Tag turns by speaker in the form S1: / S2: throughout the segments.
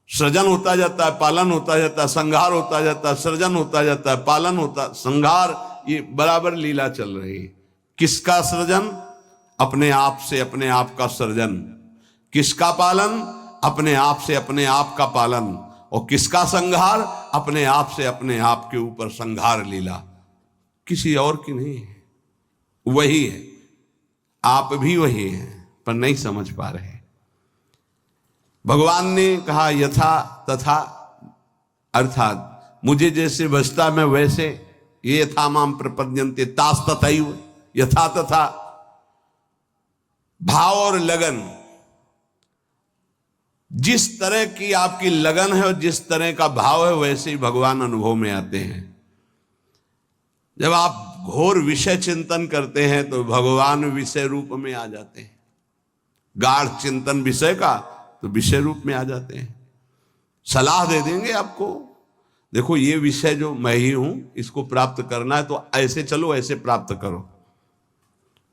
S1: सृजन होता जाता है, पालन होता जाता है, संहार होता जाता है, सृजन होता जाता है, पालन होता, संहार, ये बराबर लीला चल रही है। किसका सृजन? अपने आप से अपने आप का सृजन। किसका पालन? अपने आप से अपने आप का पालन। और किसका संहार? अपने आप से अपने आप के ऊपर संहार लीला, किसी और की नहीं है, वही है। आप भी वही हैं, पर नहीं समझ पा रहे। भगवान ने कहा यथा तथा, अर्थात मुझे जैसे बसता मैं वैसे, ये यथा माम प्रपद्यन्ते तास तथैव, यथा तथा। भाव और लगन, जिस तरह की आपकी लगन है और जिस तरह का भाव है वैसे ही भगवान अनुभव में आते हैं। जब आप घोर विषय चिंतन करते हैं तो भगवान विषय रूप में आ जाते हैं। गाढ़ चिंतन विषय का तो विषय रूप में आ जाते हैं। सलाह दे देंगे आपको, देखो ये विषय जो मैं ही हूं, इसको प्राप्त करना है तो ऐसे चलो, ऐसे प्राप्त करो।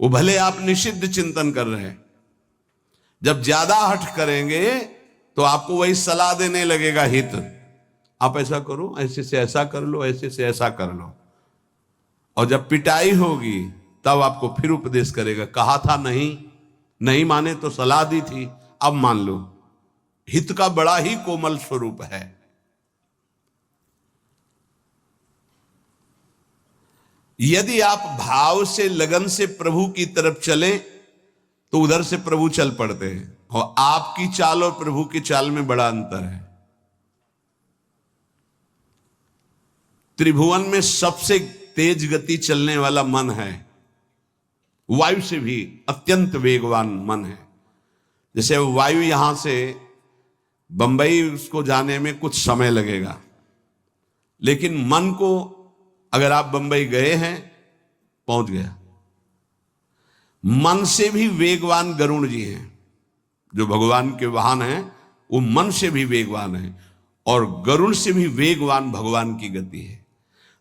S1: वो भले आप निषिद्ध चिंतन कर रहे हैं, जब ज्यादा हठ करेंगे तो आपको वही सलाह देने लगेगा हित। आप ऐसा करो, ऐसे से ऐसा कर लो, ऐसे से ऐसा कर लो। और जब पिटाई होगी तब आपको फिर उपदेश करेगा, कहा था नहीं, नहीं माने तो सलाह दी थी, अब मान लो। हित का बड़ा ही कोमल स्वरूप है। यदि आप भाव से लगन से प्रभु की तरफ चलें तो उधर से प्रभु चल पड़ते हैं। और आपकी चाल और प्रभु की चाल में बड़ा अंतर है। त्रिभुवन में सबसे तेज गति चलने वाला मन है, वायु से भी अत्यंत वेगवान मन है। जैसे वायु यहां से बंबई उसको जाने में कुछ समय लगेगा, लेकिन मन को अगर आप बंबई गए हैं, पहुंच गया। मन से भी वेगवान गरुण जी हैं, जो भगवान के वाहन हैं, वो मन से भी वेगवान है और गरुण से भी वेगवान भगवान की गति है।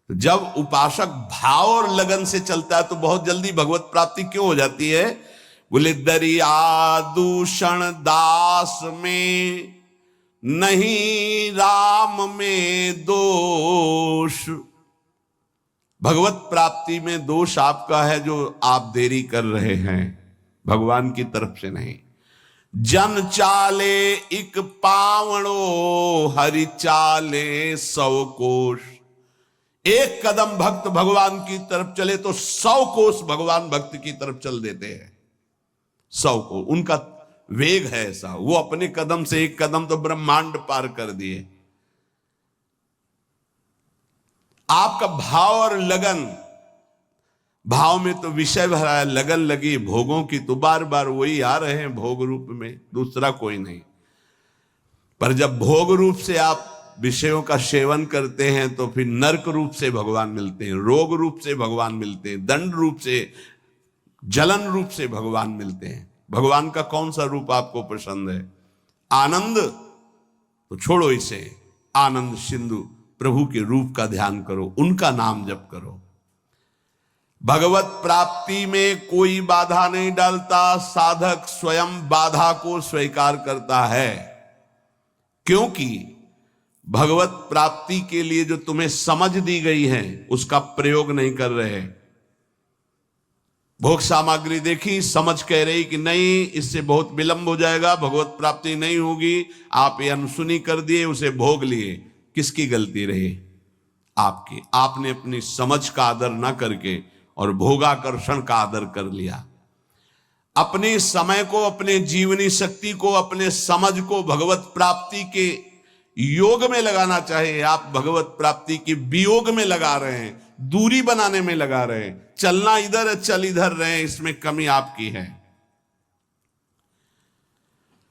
S1: तो जब उपासक भाव और लगन से चलता है तो बहुत जल्दी भगवत प्राप्ति क्यों हो जाती है? बोले दरिया दूषण दास में नहीं राम में दोष। भगवत प्राप्ति में दोष आपका है जो आप देरी कर रहे हैं, भगवान की तरफ से नहीं। जन चाले इक पावणो हरि चाले 100 कोश। एक कदम भक्त भगवान की तरफ चले तो 100 कोस भगवान भक्त की तरफ चल देते हैं। 100 को उनका वेग है ऐसा, वो अपने कदम से एक कदम तो ब्रह्मांड पार कर दिए। आपका भाव और लगन, भाव में तो विषय भरा है, लगन लगी भोगों की तो बार बार वही आ रहे हैं भोग रूप में, दूसरा कोई नहीं। पर जब भोग रूप से आप विषयों का सेवन करते हैं तो फिर नरक रूप से भगवान मिलते हैं, रोग रूप से भगवान मिलते हैं, दंड रूप से, जलन रूप से भगवान मिलते हैं। भगवान का कौन सा रूप आपको पसंद है? आनंद तो छोड़ो इसे, आनंद सिंधु प्रभु के रूप का ध्यान करो, उनका नाम जप करो। भगवत प्राप्ति में कोई बाधा नहीं डालता, साधक स्वयं बाधा को स्वीकार करता है। क्योंकि भगवत प्राप्ति के लिए जो तुम्हें समझ दी गई है उसका प्रयोग नहीं कर रहे। भोग सामग्री देखी, समझ कह रही कि नहीं इससे बहुत विलंब हो जाएगा, भगवत प्राप्ति नहीं होगी, आप ये अनसुनी कर दिए, उसे भोग लिए। किसकी गलती रही? आपकी। आपने अपनी समझ का आदर ना करके और भोगाकर्षण का आदर कर लिया। अपने समय को, अपने जीवनी शक्ति को, अपने समझ को भगवत प्राप्ति के योग में लगाना चाहिए। आप भगवत प्राप्ति के वियोग में लगा रहे हैं, दूरी बनाने में लगा रहे हैं। चलना इधर है, चल इधर रहे, इसमें कमी आपकी है।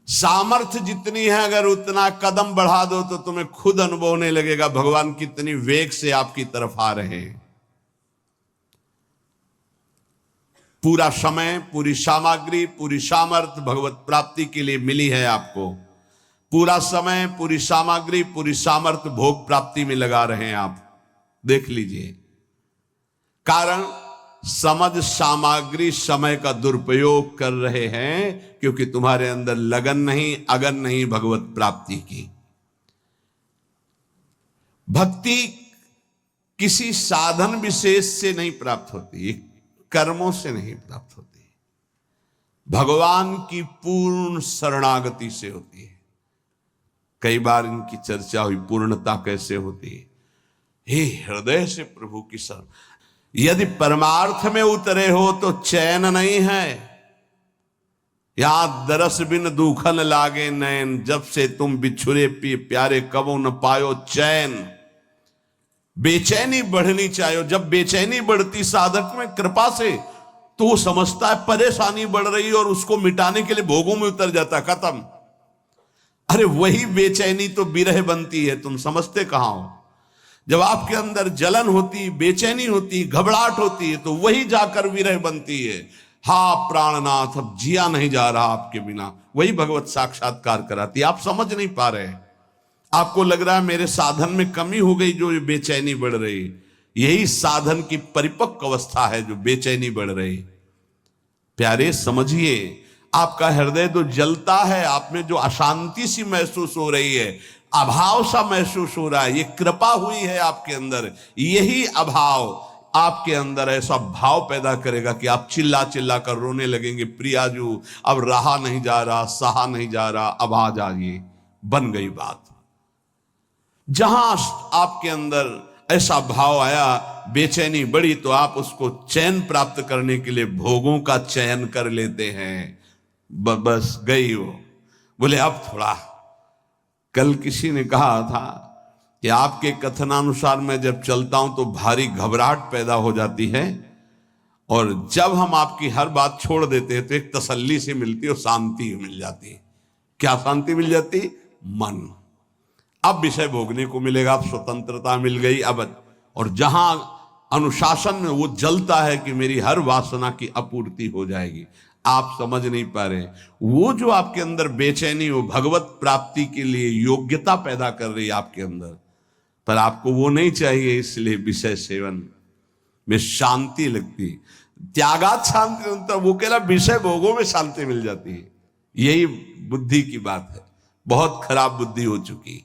S1: सामर्थ्य जितनी है अगर उतना कदम बढ़ा दो तो तुम्हें खुद अनुभव होने लगेगा भगवान कितनी वेग से आपकी तरफ आ रहे हैं। पूरा समय, पूरी सामग्री, पूरी सामर्थ्य भगवत प्राप्ति के लिए मिली है आपको। पूरा समय, पूरी सामग्री, पूरी सामर्थ्य भोग प्राप्ति में लगा रहे हैं आप, देख लीजिए। कारण समझ सामग्री समय का दुरुपयोग कर रहे हैं क्योंकि तुम्हारे अंदर लगन नहीं, अगन नहीं भगवत प्राप्ति की। भक्ति किसी साधन विशेष से नहीं प्राप्त होती, कर्मों से नहीं प्राप्त होती, भगवान की पूर्ण शरणागति से होती है। कई बार इनकी चर्चा हुई, पूर्णता कैसे होती है। हे हृदय से प्रभु की शरण, यदि परमार्थ में उतरे हो तो चैन नहीं है। यहां दरस बिन दुखन लागे नैन, जब से तुम बिछुरे प्यारे कबो न पायो चैन। बेचैनी बढ़नी चाहिए। जब बेचैनी बढ़ती साधक में कृपा से, तो वो समझता है परेशानी बढ़ रही है और उसको मिटाने के लिए भोगों में उतर जाता, खत्म। अरे वही बेचैनी तो विरह बनती है, तुम समझते कहां हो। जब आपके अंदर जलन होती, बेचैनी होती, घबराहट होती है, तो वही जाकर विरह बनती है। हा प्राणनाथ, अब जिया नहीं जा रहा आपके बिना, वही भगवत साक्षात्कार कराती है। आप समझ नहीं पा रहे, आपको लग रहा है मेरे साधन में कमी हो गई जो बेचैनी बढ़ रही। यही साधन की परिपक्व अवस्था है जो बेचैनी बढ़ रही। प्यारे समझिए, आपका हृदय तो जलता है, आप में जो अशांति सी महसूस हो रही है, अभाव सा महसूस हो रहा है, ये कृपा हुई है आपके अंदर। यही अभाव आपके अंदर ऐसा भाव पैदा करेगा कि आप चिल्ला चिल्ला कर रोने लगेंगे, प्रियाजू अब रहा नहीं जा रहा, सहा नहीं जा रहा, अब आ जाइए। बन गई बात। जहां आपके अंदर ऐसा भाव आया, बेचैनी बढ़ी, तो आप उसको चैन प्राप्त करने के लिए भोगों का चयन कर लेते हैं। बस गई वो। बोले अब थोड़ा, कल किसी ने कहा था कि आपके कथनानुसार मैं जब चलता हूं तो भारी घबराहट पैदा हो जाती है, और जब हम आपकी हर बात छोड़ देते हैं तो एक तसल्ली से मिलती है और शांति मिल जाती है। क्या शांति मिल जाती? मन। अब विषय भोगने को मिलेगा, अब स्वतंत्रता मिल गई। अब और जहां अनुशासन में वो जलता है कि मेरी हर वासना की आपूर्ति हो जाएगी, आप समझ नहीं पा रहे। वो जो आपके अंदर बेचैनी, वो भगवत प्राप्ति के लिए योग्यता पैदा कर रही है आपके अंदर, पर आपको वो नहीं चाहिए। इसलिए विषय सेवन में शांति लगती, त्यागात शांति होता, वो कहला विषय भोगों में शांति मिल जाती है। यही बुद्धि की बात है, बहुत खराब बुद्धि हो चुकी।